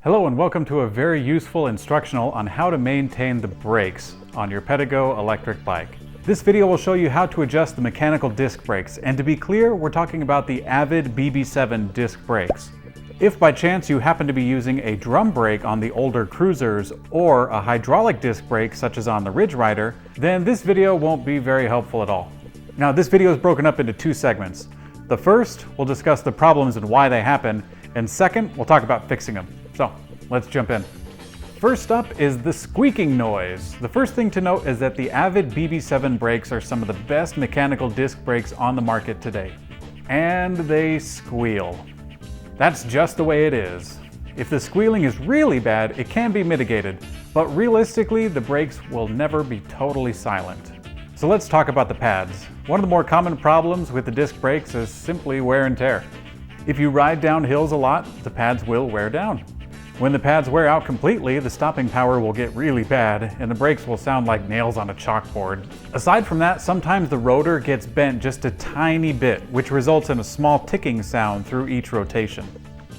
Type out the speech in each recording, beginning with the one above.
Hello and welcome to a very useful instructional on how to maintain the brakes on your Pedego electric bike. This video will show you how to adjust the mechanical disc brakes, and to be clear, we're talking about the Avid BB7 disc brakes. If by chance you happen to be using a drum brake on the older cruisers or a hydraulic disc brake such as on the Ridge Rider, then this video won't be very helpful at all. Now this video is broken up into two segments. The first, we'll discuss the problems and why they happen, and second, we'll talk about fixing them. So, let's jump in. First up is the squeaking noise. The first thing to note is that the Avid BB7 brakes are some of the best mechanical disc brakes on the market today. And they squeal. That's just the way it is. If the squealing is really bad, it can be mitigated, but realistically, the brakes will never be totally silent. So let's talk about the pads. One of the more common problems with the disc brakes is simply wear and tear. If you ride down hills a lot, the pads will wear down. When the pads wear out completely, the stopping power will get really bad and the brakes will sound like nails on a chalkboard. Aside from that, sometimes the rotor gets bent just a tiny bit, which results in a small ticking sound through each rotation.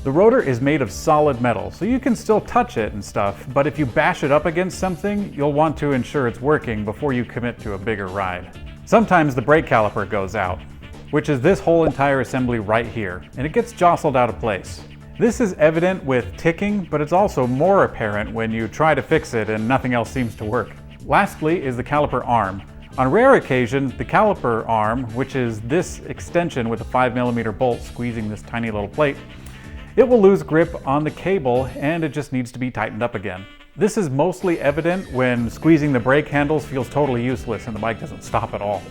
The rotor is made of solid metal, so you can still touch it and stuff, but if you bash it up against something, you'll want to ensure it's working before you commit to a bigger ride. Sometimes the brake caliper goes out, which is this whole entire assembly right here, and it gets jostled out of place. This is evident with ticking, but it's also more apparent when you try to fix it and nothing else seems to work. Lastly is the caliper arm. On rare occasion, the caliper arm, which is this extension with a 5mm bolt squeezing this tiny little plate, it will lose grip on the cable and it just needs to be tightened up again. This is mostly evident when squeezing the brake handles feels totally useless and the bike doesn't stop at all.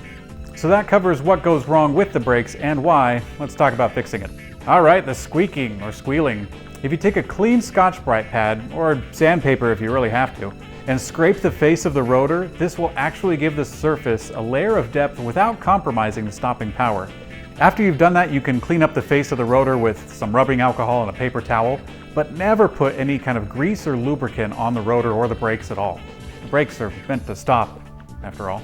So that covers what goes wrong with the brakes and why. Let's talk about fixing it. Alright, the squeaking or squealing. If you take a clean Scotch-Brite pad, or sandpaper if you really have to, and scrape the face of the rotor, this will actually give the surface a layer of depth without compromising the stopping power. After you've done that, you can clean up the face of the rotor with some rubbing alcohol and a paper towel, but never put any kind of grease or lubricant on the rotor or the brakes at all. The brakes are meant to stop, after all.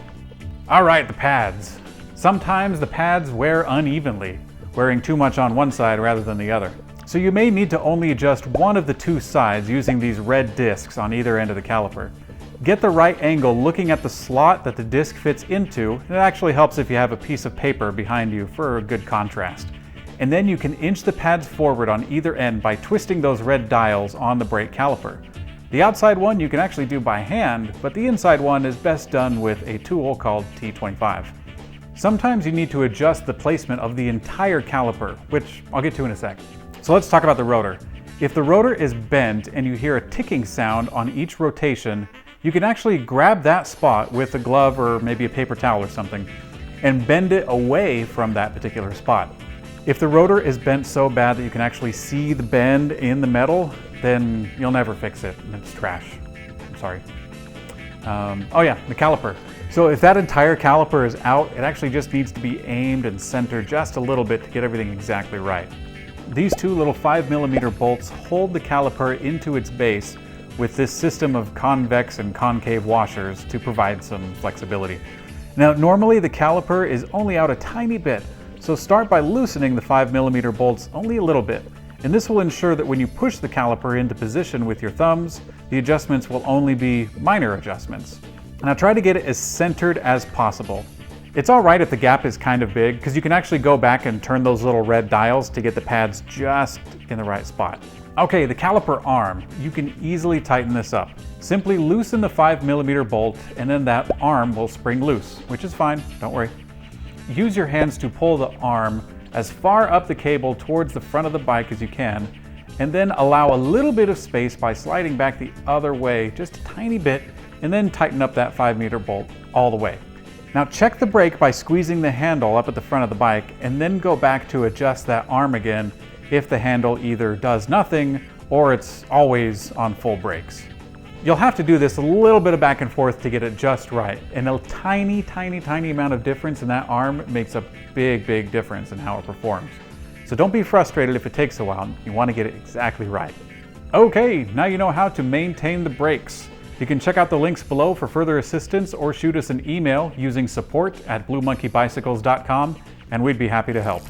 Alright, the pads. Sometimes the pads wear unevenly, wearing too much on one side rather than the other. So you may need to only adjust one of the two sides using these red discs on either end of the caliper. Get the right angle looking at the slot that the disc fits into, and it actually helps if you have a piece of paper behind you for a good contrast. And then you can inch the pads forward on either end by twisting those red dials on the brake caliper. The outside one you can actually do by hand, but the inside one is best done with a tool called T25. Sometimes you need to adjust the placement of the entire caliper, which I'll get to in a sec. So let's talk about the rotor. If the rotor is bent and you hear a ticking sound on each rotation, you can actually grab that spot with a glove or maybe a paper towel or something and bend it away from that particular spot. If the rotor is bent so bad that you can actually see the bend in the metal, then you'll never fix it and it's trash. I'm sorry. Oh yeah, the caliper. So if that entire caliper is out, it actually just needs to be aimed and centered just a little bit to get everything exactly right. These two little 5mm bolts hold the caliper into its base with this system of convex and concave washers to provide some flexibility. Now normally the caliper is only out a tiny bit, so start by loosening the 5mm bolts only a little bit. And this will ensure that when you push the caliper into position with your thumbs, the adjustments will only be minor adjustments. Now try to get it as centered as possible. It's alright if the gap is kind of big, because you can actually go back and turn those little red dials to get the pads just in the right spot. Okay, the caliper arm. You can easily tighten this up. Simply loosen the 5mm bolt and then that arm will spring loose, which is fine, don't worry. Use your hands to pull the arm as far up the cable towards the front of the bike as you can, and then allow a little bit of space by sliding back the other way just a tiny bit, and then tighten up that 5mm bolt all the way. Now check the brake by squeezing the handle up at the front of the bike and then go back to adjust that arm again if the handle either does nothing or it's always on full brakes. You'll have to do this a little bit of back and forth to get it just right, and a tiny amount of difference in that arm makes a big difference in how it performs. So don't be frustrated if it takes a while. You want to get it exactly right. Okay, now you know how to maintain the brakes. You can check out the links below for further assistance or shoot us an email using support@bluemonkeybicycles.com and we'd be happy to help.